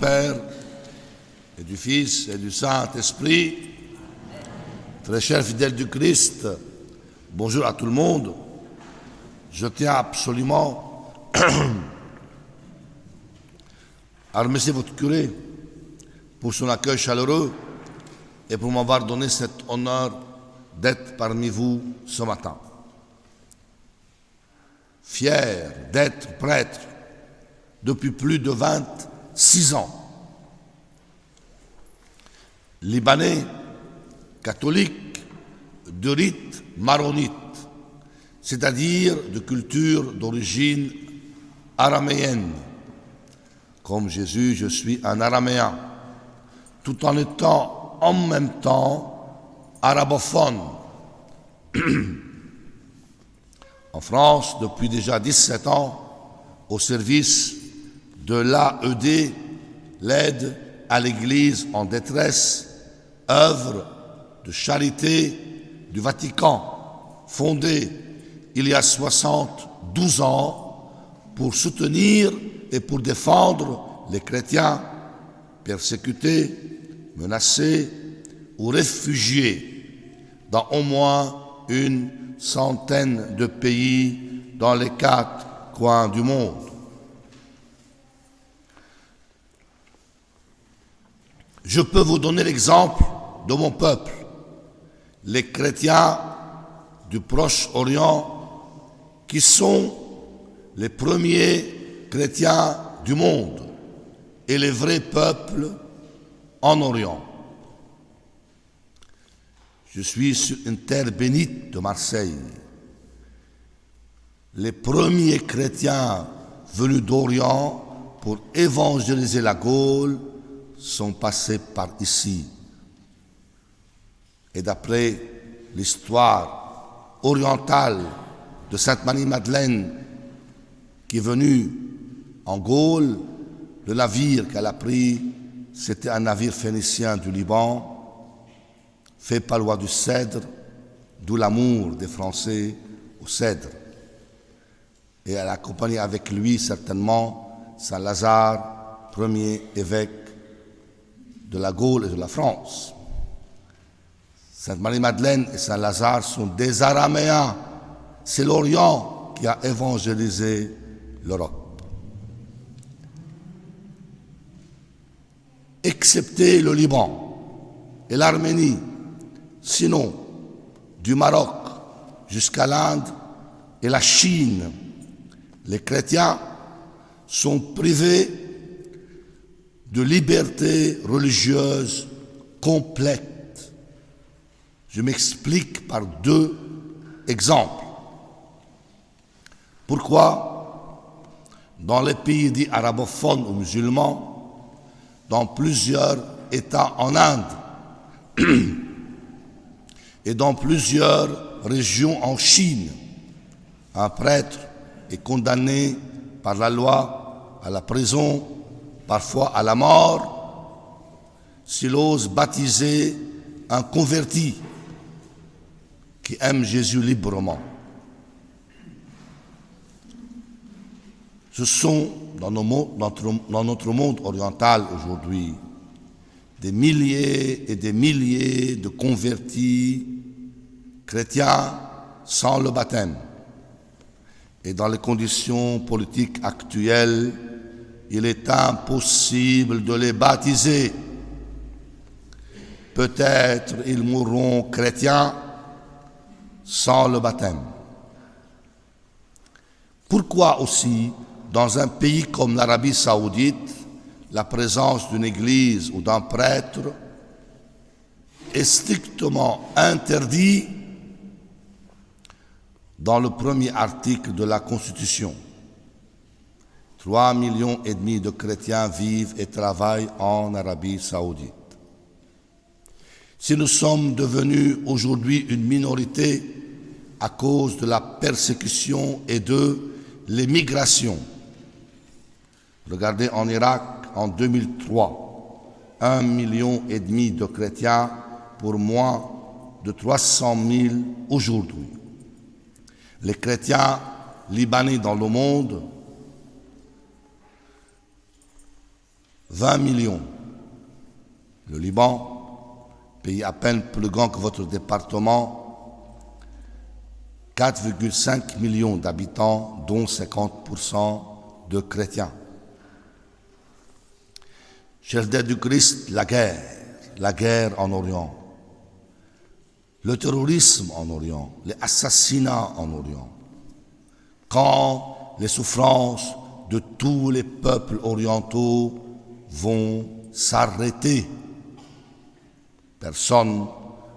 Père, et du Fils, et du Saint-Esprit. Très chers fidèles du Christ, bonjour à tout le monde. Je tiens absolument à remercier votre curé pour son accueil chaleureux et pour m'avoir donné cet honneur d'être parmi vous ce matin. Fier d'être prêtre depuis plus de 26 ans. Libanais, catholique, de rite maronite, c'est-à-dire de culture d'origine araméenne. Comme Jésus, je suis un araméen, tout en étant en même temps arabophone. En France, depuis déjà 17 ans, au service de l'AED, l'aide à l'Église en détresse, œuvre de charité du Vatican, fondée il y a 72 ans pour soutenir et pour défendre les chrétiens persécutés, menacés ou réfugiés dans au moins une centaine de pays dans les 4 coins du monde. Je peux vous donner l'exemple de mon peuple, les chrétiens du Proche-Orient, qui sont les premiers chrétiens du monde et les vrais peuples en Orient. Je suis sur une terre bénite de Marseille. Les premiers chrétiens venus d'Orient pour évangéliser la Gaule sont passés par ici. Et d'après l'histoire orientale de Sainte Marie-Madeleine, qui est venue en Gaule, le navire qu'elle a pris, c'était un navire phénicien du Liban, fait par le roi du cèdre, d'où l'amour des Français au cèdre. Et elle a accompagné avec lui certainement Saint Lazare, premier évêque de la Gaule et de la France. Sainte Marie-Madeleine et Saint Lazare sont des Araméens. C'est l'Orient qui a évangélisé l'Europe. Excepté le Liban et l'Arménie, sinon du Maroc jusqu'à l'Inde et la Chine, les chrétiens sont privés de liberté religieuse complète. Je m'explique par 2 exemples. Pourquoi, dans les pays dits arabophones ou musulmans, dans plusieurs États en Inde et dans plusieurs régions en Chine, un prêtre est condamné par la loi à la prison, parfois à la mort, s'il ose baptiser un converti qui aime Jésus librement. Ce sont, dans notre monde oriental aujourd'hui, des milliers et des milliers de convertis chrétiens sans le baptême. Et dans les conditions politiques actuelles, il est impossible de les baptiser. Peut-être ils mourront chrétiens sans le baptême. Pourquoi aussi, dans un pays comme l'Arabie saoudite, la présence d'une église ou d'un prêtre est strictement interdite dans le premier article de la Constitution? 3,5 millions de chrétiens vivent et travaillent en Arabie saoudite. Si nous sommes devenus aujourd'hui une minorité à cause de la persécution et de l'émigration, regardez en Irak en 2003, 1,5 million de chrétiens pour moins de 300 000 aujourd'hui. Les chrétiens libanais dans le monde 20 millions. Le Liban, pays à peine plus grand que votre département, 4,5 millions d'habitants, dont 50% de chrétiens. Chers du Christ, la guerre en Orient, le terrorisme en Orient, les assassinats en Orient, quand les souffrances de tous les peuples orientaux vont s'arrêter. Personne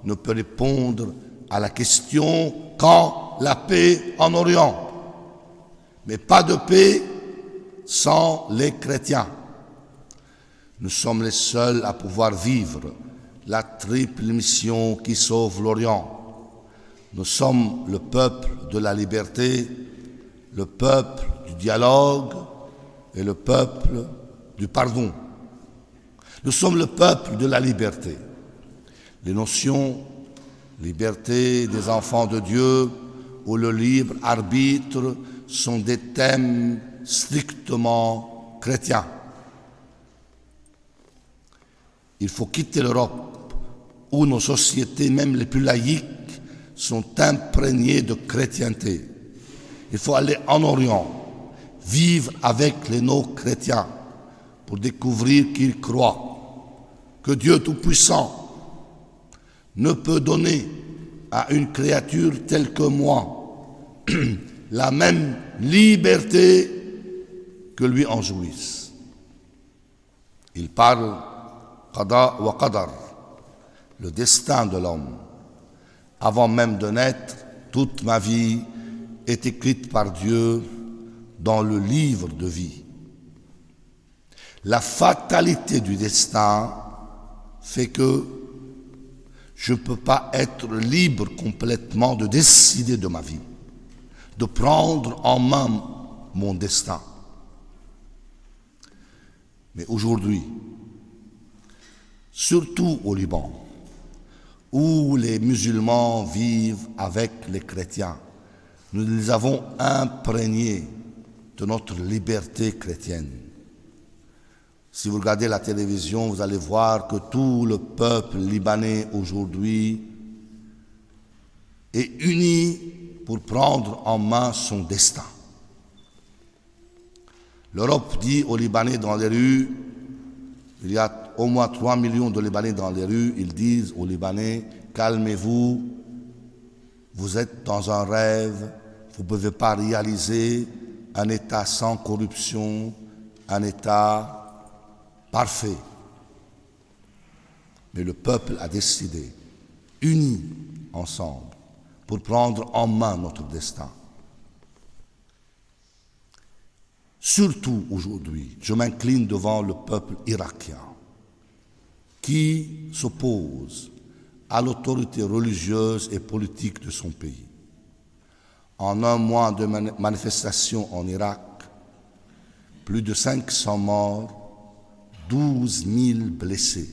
ne peut répondre à la question quand la paix en Orient. Mais pas de paix sans les chrétiens. Nous sommes les seuls à pouvoir vivre la triple mission qui sauve l'Orient. Nous sommes le peuple de la liberté, le peuple du dialogue et le peuple du pardon. Nous sommes le peuple de la liberté. Les notions liberté des enfants de Dieu ou le libre arbitre sont des thèmes strictement chrétiens. Il faut quitter l'Europe où nos sociétés, même les plus laïques, sont imprégnées de chrétienté. Il faut aller en Orient, vivre avec les non-chrétiens pour découvrir qu'ils croient que Dieu Tout-Puissant ne peut donner à une créature telle que moi la même liberté que lui en jouisse. Il parle qada wa qadar, le destin de l'homme. Avant même de naître, toute ma vie est écrite par Dieu dans le livre de vie. La fatalité du destin fait que je ne peux pas être libre complètement de décider de ma vie, de prendre en main mon destin. Mais aujourd'hui, surtout au Liban, où les musulmans vivent avec les chrétiens, nous les avons imprégnés de notre liberté chrétienne. Si vous regardez la télévision, vous allez voir que tout le peuple libanais aujourd'hui est uni pour prendre en main son destin. L'Europe dit aux Libanais dans les rues, il y a au moins 3 millions de Libanais dans les rues, ils disent aux Libanais, calmez-vous, vous êtes dans un rêve, vous ne pouvez pas réaliser un État sans corruption, un État parfait. Mais le peuple a décidé, unis ensemble, pour prendre en main notre destin. Surtout aujourd'hui, je m'incline devant le peuple irakien qui s'oppose à l'autorité religieuse et politique de son pays. En un mois de manifestations en Irak, plus de 500 morts, 12 000 blessés.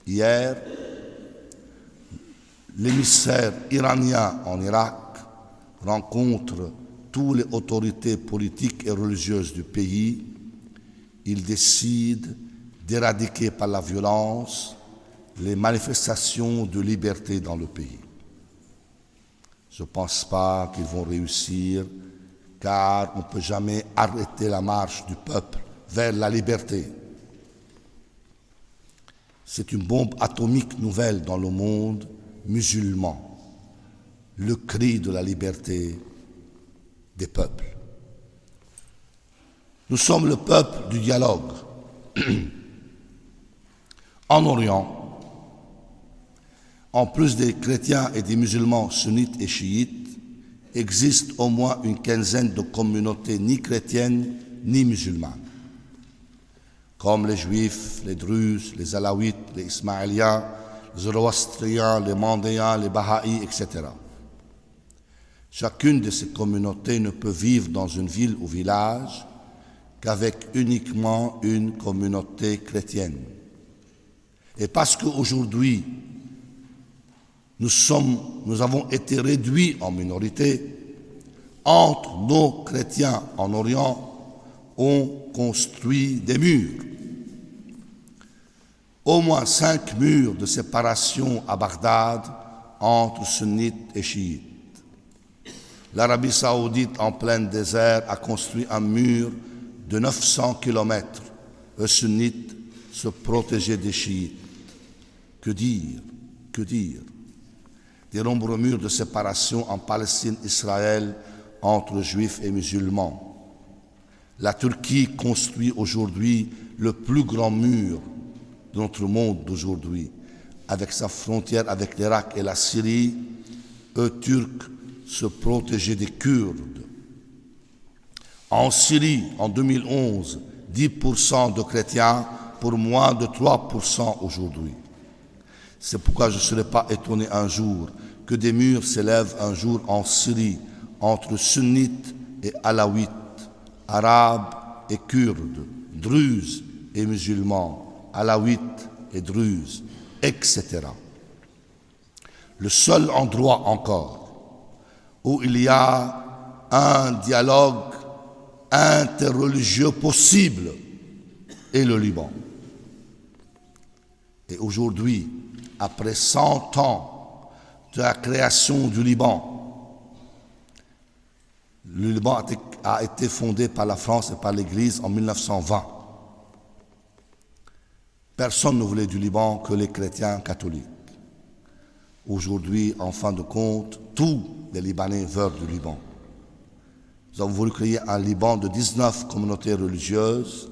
Hier, l'émissaire iranien en Irak rencontre toutes les autorités politiques et religieuses du pays. Il décide d'éradiquer par la violence les manifestations de liberté dans le pays. Je ne pense pas qu'ils vont réussir, car on ne peut jamais arrêter la marche du peuple vers la liberté. C'est une bombe atomique nouvelle dans le monde musulman, le cri de la liberté des peuples. Nous sommes le peuple du dialogue. En Orient, en plus des chrétiens et des musulmans sunnites et chiites, existe au moins une quinzaine de communautés ni chrétiennes ni musulmanes, comme les juifs, les druzes, les alaouites, les ismaéliens, les zoroastriens, les mandéens, les bahaïs, etc. Chacune de ces communautés ne peut vivre dans une ville ou village qu'avec uniquement une communauté chrétienne. Et parce qu'aujourd'hui, nous avons été réduits en minorité, entre nos chrétiens en Orient, ont construit des murs. Au moins 5 murs de séparation à Bagdad entre sunnites et chiites. L'Arabie saoudite, en plein désert, a construit un mur de 900 km. Les sunnites se protégeaient des chiites. Que dire? Que dire? Des nombreux murs de séparation en Palestine, Israël, entre juifs et musulmans. La Turquie construit aujourd'hui le plus grand mur de notre monde d'aujourd'hui. Avec sa frontière avec l'Irak et la Syrie, eux, Turcs, se protégeaient des Kurdes. En Syrie, en 2011, 10% de chrétiens pour moins de 3% aujourd'hui. C'est pourquoi je ne serais pas étonné un jour que des murs s'élèvent un jour en Syrie entre sunnites et alaouites, arabes et kurdes, druzes et musulmans, alaouites et druzes, etc. Le seul endroit encore où il y a un dialogue interreligieux possible est le Liban. Et aujourd'hui, après 100 ans de la création du Liban, le Liban a été fondé par la France et par l'Église en 1920. Personne ne voulait du Liban que les chrétiens catholiques. Aujourd'hui, en fin de compte, tous les Libanais veulent du Liban. Nous avons voulu créer un Liban de 19 communautés religieuses,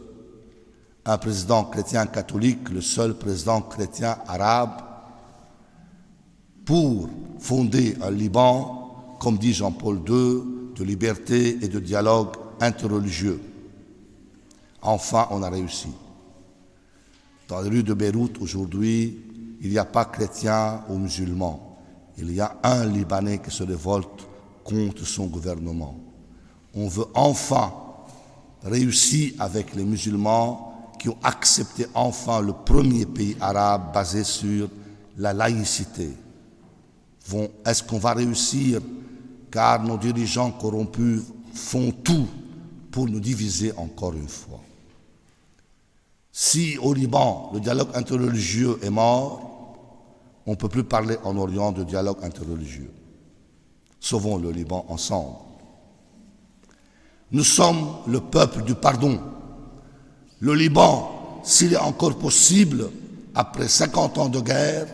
un président chrétien catholique, le seul président chrétien arabe, pour fonder un Liban, comme dit Jean-Paul II, de liberté et de dialogue interreligieux. Enfin, on a réussi. Dans les rues de Beyrouth, aujourd'hui, il n'y a pas chrétiens ou musulmans. Il y a un Libanais qui se révolte contre son gouvernement. On veut enfin réussir avec les musulmans qui ont accepté enfin le premier pays arabe basé sur la laïcité. Est-ce qu'on va réussir? Car nos dirigeants corrompus font tout pour nous diviser encore une fois. Si au Liban, le dialogue interreligieux est mort, on ne peut plus parler en Orient de dialogue interreligieux. Sauvons le Liban ensemble. Nous sommes le peuple du pardon. Le Liban, s'il est encore possible, après 50 ans de guerre,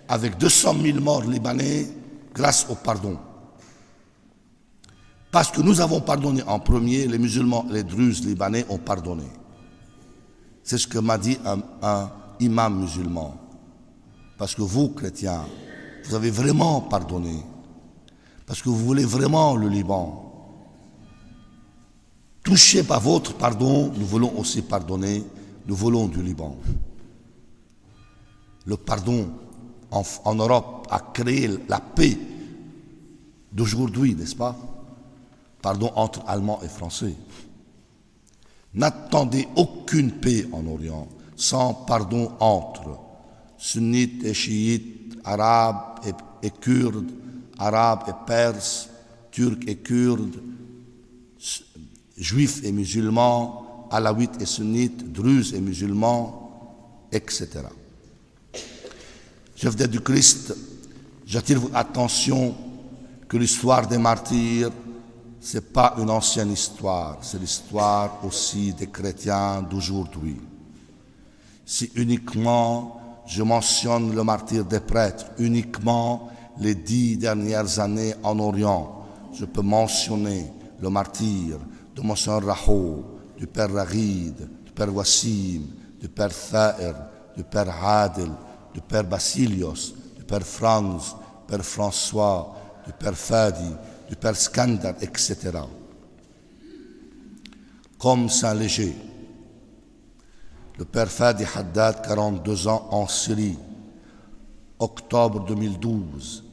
avec 200 000 morts libanais, grâce au pardon. Parce que nous avons pardonné en premier, les musulmans et les druzes libanais ont pardonné. C'est ce que m'a dit un imam musulman. Parce que vous, chrétiens, vous avez vraiment pardonné. Parce que vous voulez vraiment le Liban. Touchés par votre pardon, nous voulons aussi pardonner, nous voulons du Liban. Le pardon en Europe a créé la paix d'aujourd'hui, n'est-ce pas? Pardon entre Allemands et Français. N'attendez aucune paix en Orient sans pardon entre sunnites et chiites, arabes et kurdes, arabes et perses, turcs et kurdes, juifs et musulmans, alaouites et sunnites, druzes et musulmans, etc. Chef d'être du Christ, j'attire votre attention que l'histoire des martyrs, ce n'est pas une ancienne histoire, c'est l'histoire aussi des chrétiens d'aujourd'hui. Si uniquement je mentionne le martyre des prêtres, uniquement les 10 dernières années en Orient, je peux mentionner le martyre de Monseigneur Raho, du Père Raghid, du Père Wassim, du Père Thaer, du Père Adel, du Père Basilios, du Père Franz, du Père François, du Père Fadi, du Père Skandar, etc. Comme Saint-Léger, le Père Fadi Haddad, 42 ans, en Syrie, octobre 2012.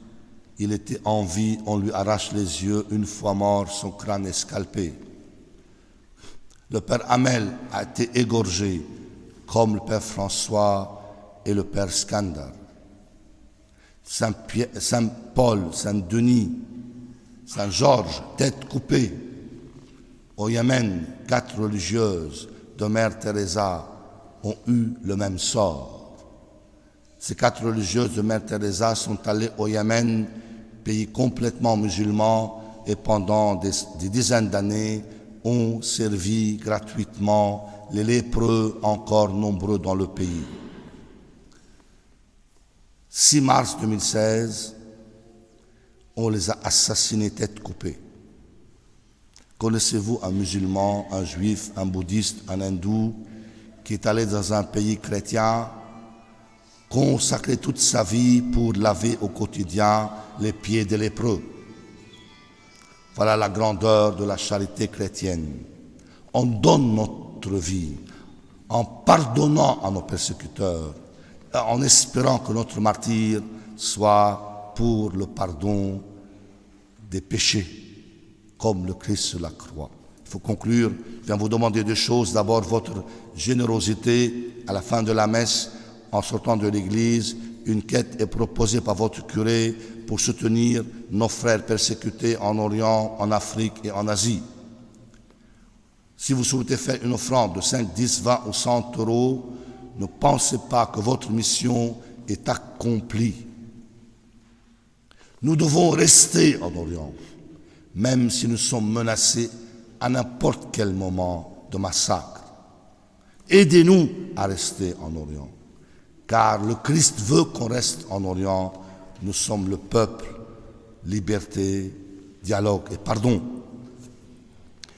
Il était en vie, on lui arrache les yeux, une fois mort, son crâne est scalpé. Le Père Hamel a été égorgé, comme le Père François et le Père Skandar. Saint Paul, Saint Denis, Saint Georges, tête coupée. Au Yémen, 4 religieuses de Mère Teresa ont eu le même sort. Ces 4 religieuses de Mère Teresa sont allées au Yémen, pays complètement musulman, et pendant des dizaines d'années ont servi gratuitement les lépreux encore nombreux dans le pays. 6 mars 2016, on les a assassinés tête coupée. Connaissez-vous un musulman, un juif, un bouddhiste, un hindou qui est allé dans un pays chrétien, consacrer toute sa vie pour laver au quotidien les pieds des lépreux? Voilà la grandeur de la charité chrétienne. On donne notre vie en pardonnant à nos persécuteurs, en espérant que notre martyre soit pour le pardon des péchés, comme le Christ sur la croix. Il faut conclure. Je viens vous demander 2 choses. D'abord, votre générosité à la fin de la messe, en sortant de l'église. Une quête est proposée par votre curé pour soutenir nos frères persécutés en Orient, en Afrique et en Asie. Si vous souhaitez faire une offrande de 5, 10, 20 ou 100 euros, ne pensez pas que votre mission est accomplie. Nous devons rester en Orient, même si nous sommes menacés à n'importe quel moment de massacre. Aidez-nous à rester en Orient, car le Christ veut qu'on reste en Orient. Nous sommes le peuple, liberté, dialogue et pardon.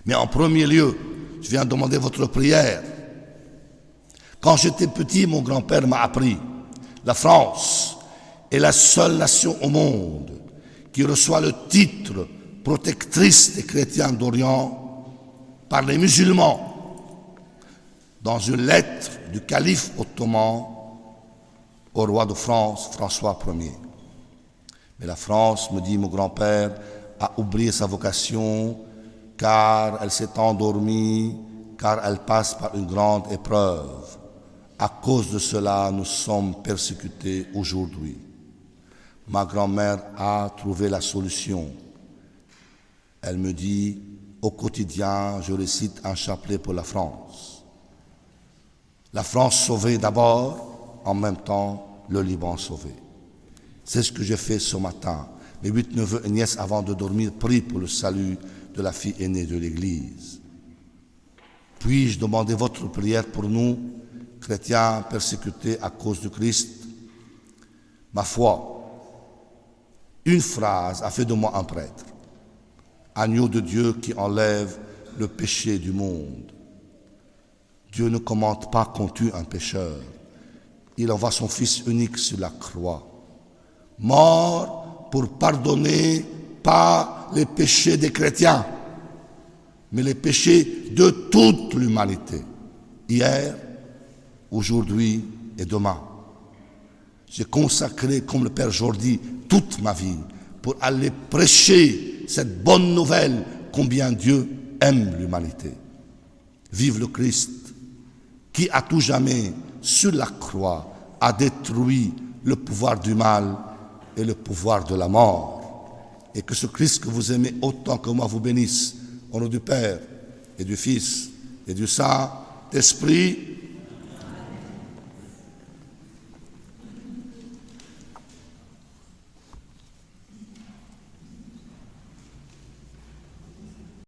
Mais en premier lieu, je viens demander votre prière. Quand j'étais petit, mon grand-père m'a appris, la France est la seule nation au monde qui reçoit le titre protectrice des chrétiens d'Orient par les musulmans, dans une lettre du calife ottoman au roi de France, François Ier. Mais la France, me dit mon grand-père, a oublié sa vocation car elle s'est endormie, car elle passe par une grande épreuve. À cause de cela, nous sommes persécutés aujourd'hui. Ma grand-mère a trouvé la solution. Elle me dit, au quotidien, je récite un chapelet pour la France. La France sauvée d'abord, en même temps, le Liban sauvé. C'est ce que j'ai fait ce matin. Mes 8 neveux et nièces, avant de dormir, prient pour le salut de la fille aînée de l'Église. Puis-je demander votre prière pour nous, chrétiens persécutés à cause du Christ? Ma foi, une phrase a fait de moi un prêtre. Agneau de Dieu qui enlève le péché du monde. Dieu ne commande pas qu'on tue un pécheur. Il envoie son Fils unique sur la croix, mort pour pardonner pas les péchés des chrétiens, mais les péchés de toute l'humanité, hier, aujourd'hui et demain. J'ai consacré, comme le Père Jordi, toute ma vie pour aller prêcher cette bonne nouvelle combien Dieu aime l'humanité. Vive le Christ qui à tout jamais sur la croix a détruit le pouvoir du mal et le pouvoir de la mort. Et que ce Christ que vous aimez autant que moi vous bénisse au nom du Père et du Fils et du Saint-Esprit.